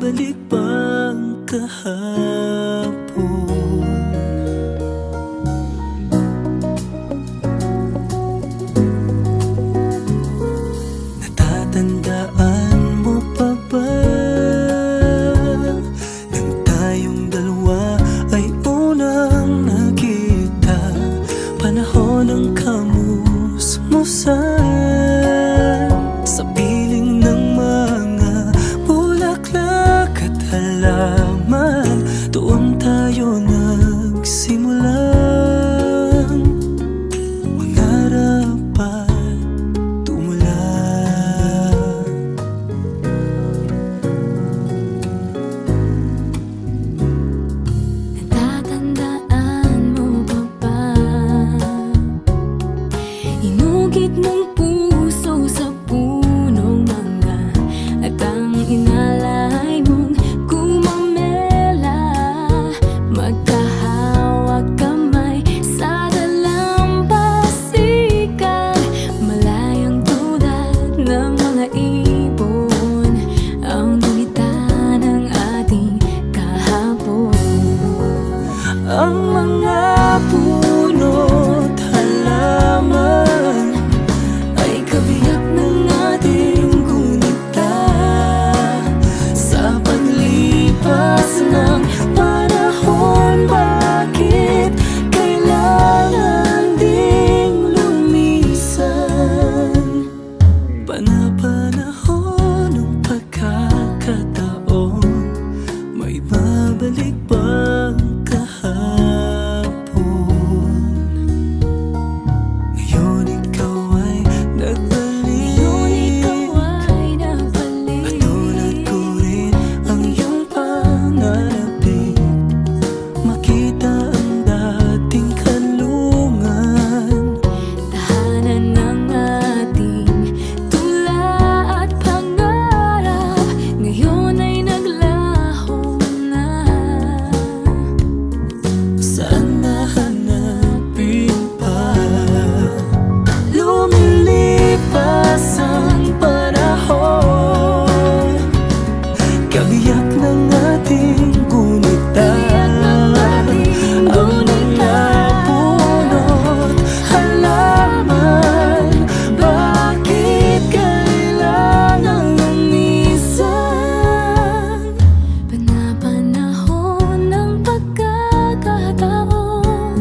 babalik bang kahapon? Natatandaan mo pa ba nang tayong dalawa ay unang nakita? Panahon ng kamusmusan sa piling ng mga bulaklak at halaman. Doon tayo nagsimulang mangarap at tumulang. Natatandaan mo ba ba? Inugit mong puso sa punong mangga at ang inalay mong gumamela. Magkahawak kamay sa dalampasigan, malayang tulad ng mga ibon ang gunita ng ating kahapon. Ang mga puno't halaman ay kabiyak ng ating gunita. Sa paglipas ng panahon, bakit kailangan ding lumisan? Panapanahon ng pagkakataon, may babalik bang kahapon? Ngayon ikaw ay nagbalik, at tulad ko rin ang iyong pananabik. Makita ang dating kanlungan, Tahanan ng ating tula at pangarap, ngayon ay naglaho na. saan nahanapin pa? Lumilipas ang panahon, kabiyak ng ating gunita. Ang mga puno't halaman, bakit kailangan lumisan? Panapanahon ng pagkakataon,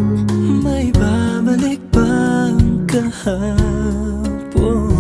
May babalik bang kahapon?